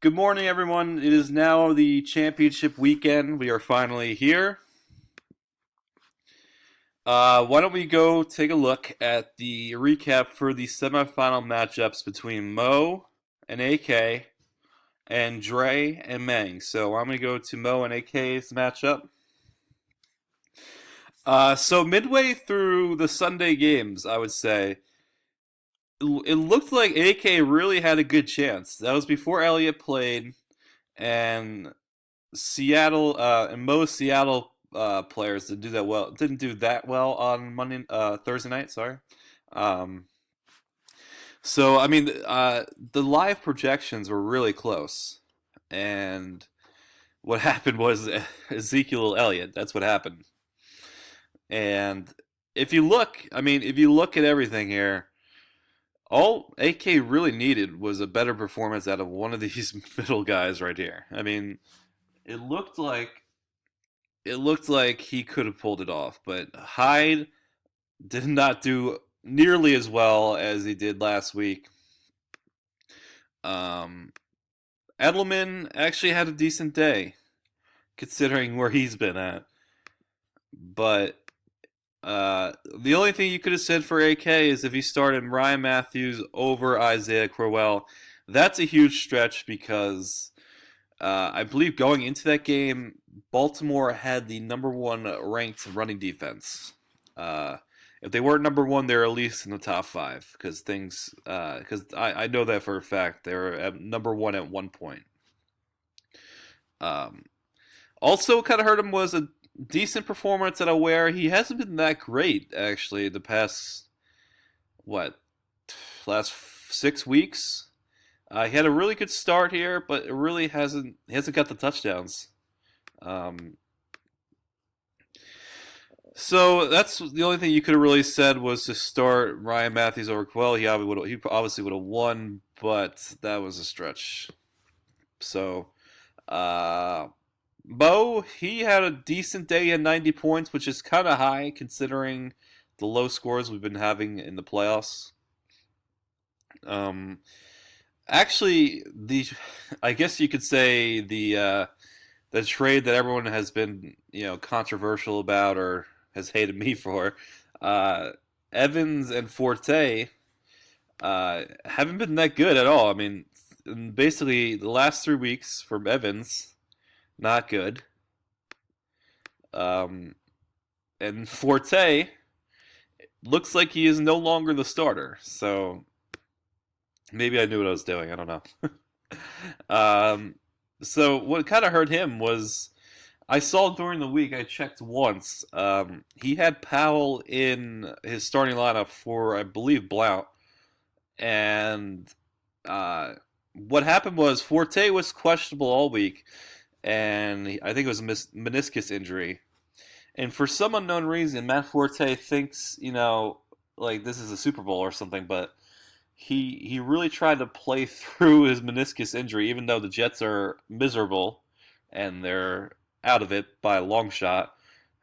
Good morning, everyone. It is now the championship weekend. We are finally here. Why don't we go take a look at the recap for the semifinal matchups between Mo and AK and Dre and Meng. So I'm going to go to Mo and AK's matchup. So midway through the Sunday games, I would say, it looked like AK really had a good chance. That was before Elliott played, and Seattle and most Seattle players didn't do that well on Thursday night. Sorry. Um, so I mean, the live projections were really close, and what happened was Ezekiel Elliott. That's what happened. And if you look at everything here, all AK really needed was a better performance out of one of these middle guys right here. I mean, it looked like it looked like he could have pulled it off, but Hyde did not do nearly as well as he did last week. Um, Edelman actually had a decent day, considering where he's been at. But the only thing you could have said for AK is if he started Ryan Matthews over Isaiah Crowell. That's a huge stretch because I believe going into that game, Baltimore had the number one ranked running defense. Uh, if they weren't number one, they're at least in the top five because I know that for a fact. They were at number one at one point. Um, Also, kind of hurt him was a decent performance at Aware. He hasn't been that great actually the past what last 6 weeks. He had a really good start here, but it really hasn't got the touchdowns. Um, so that's the only thing you could have really said was to start Ryan Matthews over Quell. He obviously would have won, but that was a stretch. So uh, Bo, he had a decent day at 90 points, which is kind of high considering the low scores we've been having in the playoffs. Um, Actually, the I guess you could say the trade that everyone has been controversial about or has hated me for, uh, Evans and Forte haven't been that good at all. I mean, basically the last 3 weeks from Evans, not good. Um, and Forte looks like he is no longer the starter. So maybe I knew what I was doing. I don't know. um, so what kind of hurt him was I saw during the week. I checked once. He had Powell in his starting lineup for I believe Blount, and what happened was Forte was questionable all week, and I think it was a meniscus injury. And for some unknown reason, Matt Forte thinks like this is a Super Bowl or something, but he really tried to play through his meniscus injury, even though the Jets are miserable and they're out of it by a long shot.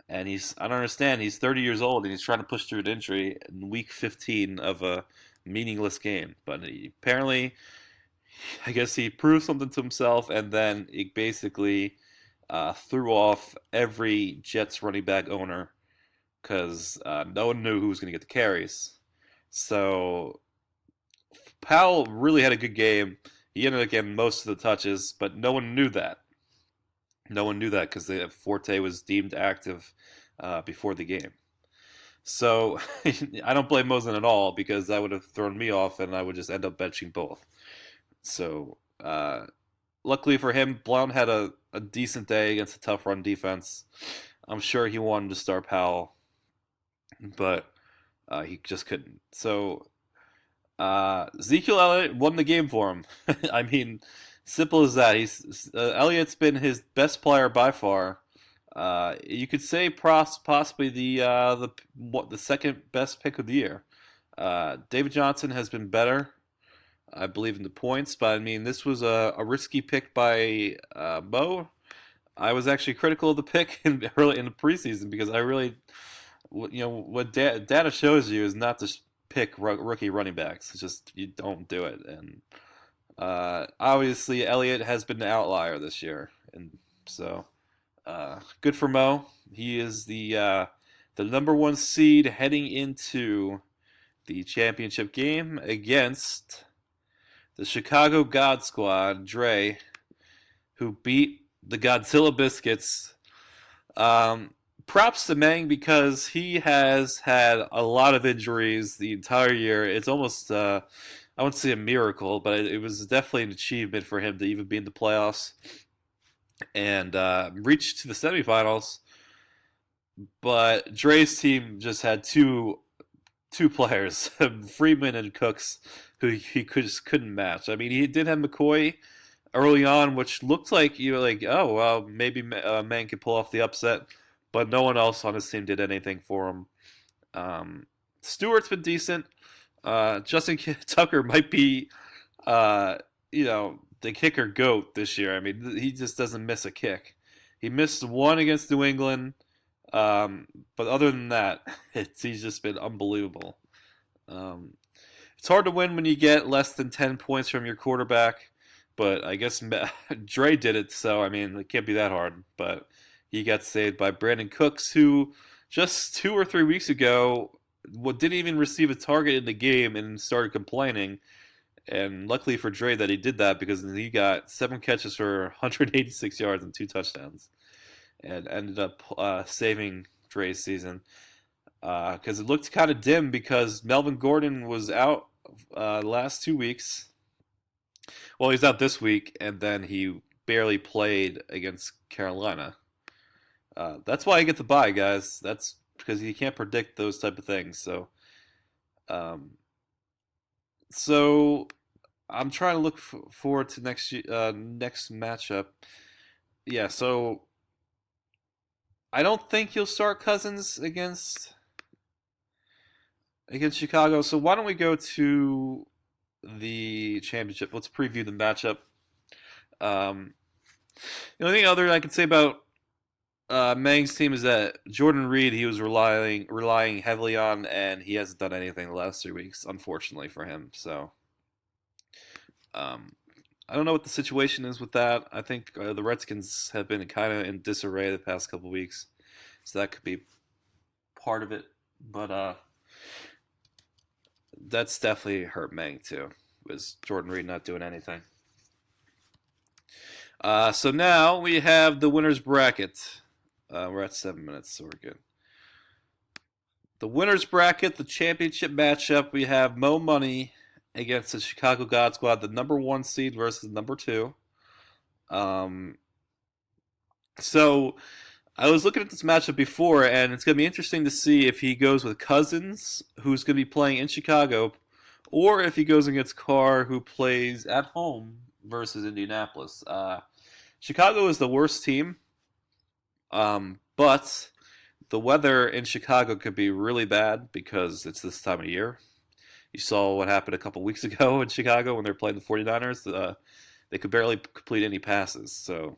And I don't understand. He's 30 years old and he's trying to push through an injury in week 15 of a meaningless game. But apparently, I guess he proved something to himself, and then he basically threw off every Jets running back owner because no one knew who was going to get the carries. So Powell really had a good game. He ended up getting most of the touches, but no one knew that. No one knew that because Forte was deemed active before the game. So I don't blame Mosen at all because that would have thrown me off, and I would just end up benching both. So luckily for him, Blount had a decent day against a tough run defense. I'm sure he wanted to start Powell, but he just couldn't. So Ezekiel Elliott won the game for him. I mean, simple as that. Elliott's been his best player by far. You could say possibly the second best pick of the year. David Johnson has been better, I believe, in the points, but I mean this was a risky pick by Mo. I was actually critical of the pick early in the preseason because I really, what data shows you is not to pick rookie running backs. It's just you don't do it, and Obviously, Elliott has been an outlier this year, and so good for Mo. He is the number one seed heading into the championship game against the Chicago God Squad, Dre, who beat the Godzilla Biscuits. Props to Meng because he has had a lot of injuries the entire year. It's almost, I wouldn't say a miracle, but it was definitely an achievement for him to even be in the playoffs and reach to the semifinals. But Dre's team just had two players, Freeman and Cooks, who he just couldn't match. I mean, he did have McCoy early on, which looked like you were like, oh well, maybe Man could pull off the upset, but no one else on his team did anything for him. Stewart's been decent. Justin Tucker might be, uh, the kicker goat this year. I mean, he just doesn't miss a kick. He missed one against New England, but other than that, he's just been unbelievable. Um, it's hard to win when you get less than 10 points from your quarterback, but I guess Dre did it, so I mean, it can't be that hard. But he got saved by Brandon Cooks, who just 2 or 3 weeks ago didn't even receive a target in the game and started complaining. And luckily for Dre that he did that because he got 7 catches for 186 yards and 2 touchdowns and ended up saving Dre's season because it looked kind of dim because Melvin Gordon was out the last 2 weeks. Well, he's out this week, and then he barely played against Carolina. That's why I get the bye, guys. That's because you can't predict those type of things. Um, so I'm trying to look forward to next matchup. Yeah, so I don't think you'll start Cousins against Chicago. So why don't we go to the championship? Let's preview the matchup. Um, the only thing other I can say about Mang's team is that Jordan Reed he was relying heavily on, and he hasn't done anything the last 3 weeks, unfortunately for him. So um, I don't know what the situation is with that. I think the Redskins have been kind of in disarray the past couple weeks, so that could be part of it. But that's definitely hurt Mang too. Was Jordan Reed not doing anything? So now we have the winners bracket. We're at 7 minutes, so we're good. The winners bracket, the championship matchup. We have Mo Money against the Chicago God Squad, the number one seed versus number two. Um, so I was looking at this matchup before, and it's going to be interesting to see if he goes with Cousins, who's going to be playing in Chicago, or if he goes against Carr, who plays at home versus Indianapolis. Chicago is the worst team, but the weather in Chicago could be really bad because it's this time of year. You saw what happened a couple weeks ago in Chicago when they were playing the 49ers. They could barely complete any passes. So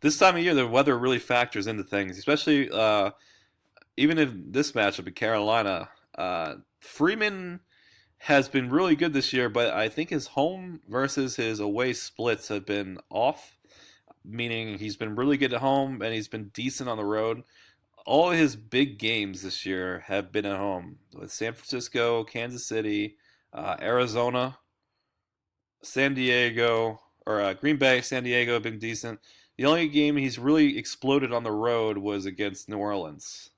this time of year, the weather really factors into things, especially even in this matchup in Carolina. Freeman has been really good this year, but I think his home versus his away splits have been off, meaning he's been really good at home and he's been decent on the road. All of his big games this year have been at home with San Francisco, Kansas City, Arizona, San Diego, or Green Bay, San Diego have been decent. The only game he's really exploded on the road was against New Orleans.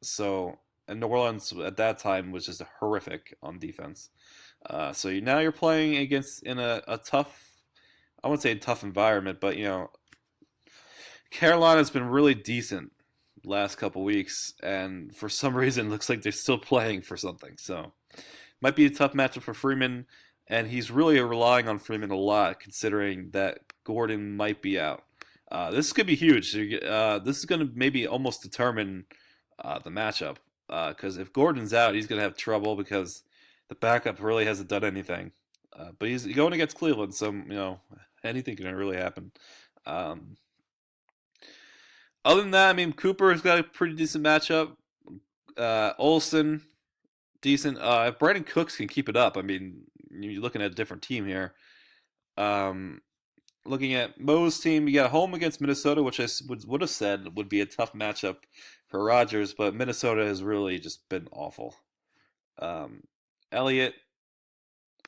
So, and New Orleans at that time was just horrific on defense. Now you're playing against in a tough, I wouldn't say a tough environment, but Carolina's been really decent last couple weeks, and for some reason, it looks like they're still playing for something. So, might be a tough matchup for Freeman, and he's really relying on Freeman a lot, considering that Gordon might be out. This could be huge. This is going to maybe almost determine the matchup, because if Gordon's out, he's going to have trouble because the backup really hasn't done anything. But he's going against Cleveland, so anything can really happen. Um, Other than that, I mean, Cooper's got a pretty decent matchup. Olsen, decent. If Brandon Cooks can keep it up, I mean, you're looking at a different team here. Um, Looking at Mo's team, you got home against Minnesota, which would have said would be a tough matchup for Rodgers, but Minnesota has really just been awful. Um, Elliott,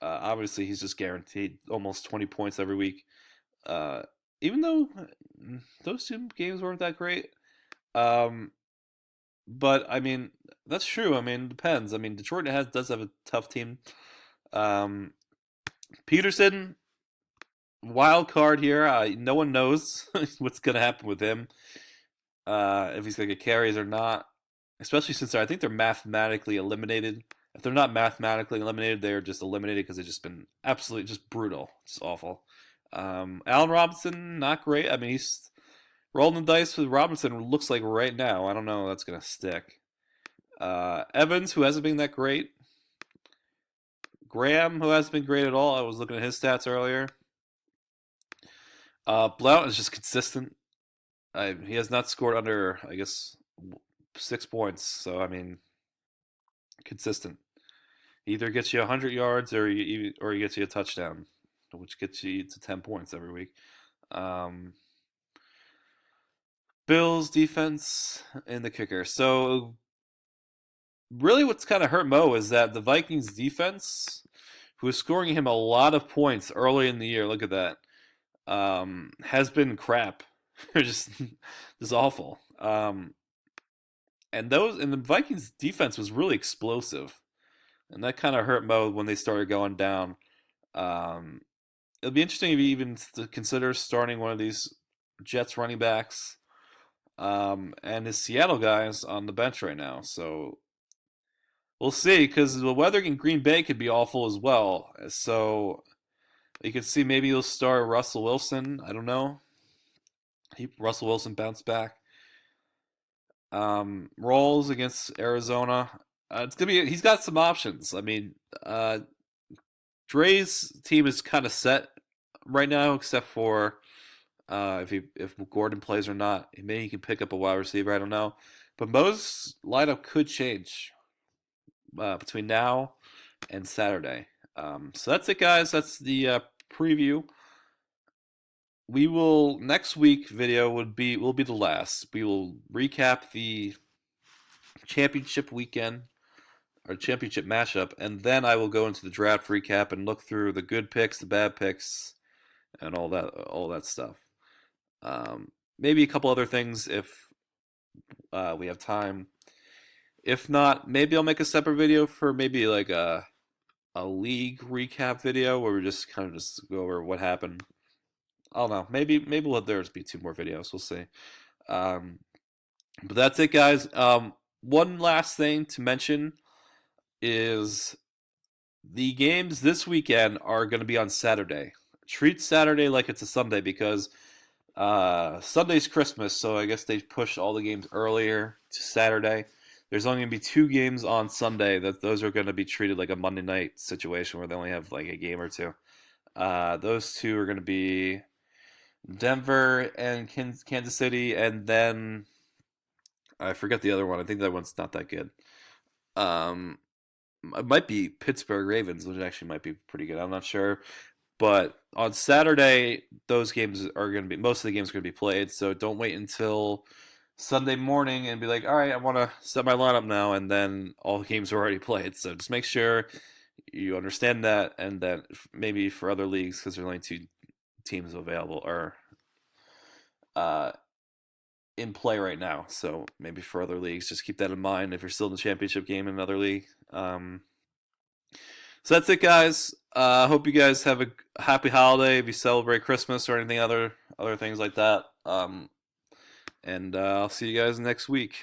obviously, he's just guaranteed almost 20 points every week. Uh, Even though those two games weren't that great. Um, but I mean, that's true. I mean, it depends. I mean, Detroit does have a tough team. Um, Peterson, wild card here. No one knows what's gonna happen with him. If he's gonna get carries or not. Especially since I think they're mathematically eliminated. If they're not mathematically eliminated, they're just eliminated because they've just been absolutely just brutal, just awful. Allen Robinson, not great. I mean, he's rolling the dice with Robinson. Looks like right now. I don't know if that's gonna stick. Evans, who hasn't been that great. Graham, who hasn't been great at all. I was looking at his stats earlier. Blount is just consistent. He has not scored under, I guess, 6 points. So I mean, consistent. He either gets you 100 yards or he gets you a touchdown, which gets you to 10 points every week. Um, Bills defense and the kicker. So really, what's kind of hurt Mo is that the Vikings defense, who is scoring him a lot of points early in the year, look at that, has been crap. They're just awful. And the Vikings defense was really explosive, and that kind of hurt Mo when they started going down. Um, It'll be interesting if you even consider starting one of these Jets running backs, and his Seattle guys on the bench right now. So we'll see, because the weather in Green Bay could be awful as well. So you could see maybe he'll start Russell Wilson. I don't know. Russell Wilson bounced back. Rolls against Arizona. It's gonna be. He's got some options. I mean, Dre's team is kind of set right now, except for if Gordon plays or not. Maybe he can pick up a wide receiver. I don't know. But Mo's lineup could change between now and Saturday. So that's it, guys. That's the preview. We will next week video will be the last. We will recap the championship weekend or championship matchup, and then I will go into the draft recap and look through the good picks, the bad picks, and all that stuff. Maybe a couple other things if we have time. If not, maybe I'll make a separate video for maybe like a league recap video where we just kind of just go over what happened. I don't know. Maybe we'll there's be 2 more videos. We'll see. But that's it, guys. One last thing to mention is the games this weekend are going to be on Saturday. Treat Saturday like it's a Sunday because Sunday's Christmas, so I guess they pushed all the games earlier to Saturday. There's only going to be 2 games on Sunday. Those are going to be treated like a Monday night situation where they only have like a game or 2. Those 2 are going to be Denver and Kansas City, and then I forget the other one. I think that one's not that good. It might be Pittsburgh Ravens, which actually might be pretty good. I'm not sure. But on Saturday, those games are going to be, most of the games are going to be played. So don't wait until Sunday morning and be like, all right, I want to set my lineup now. And then all the games are already played. So just make sure you understand that. And that maybe for other leagues, because there's only 2 teams available or in play right now. So maybe for other leagues, just keep that in mind if you're still in the championship game in another league. So that's it, guys. Hope you guys have a happy holiday if you celebrate Christmas or anything other things like that. And I'll see you guys next week.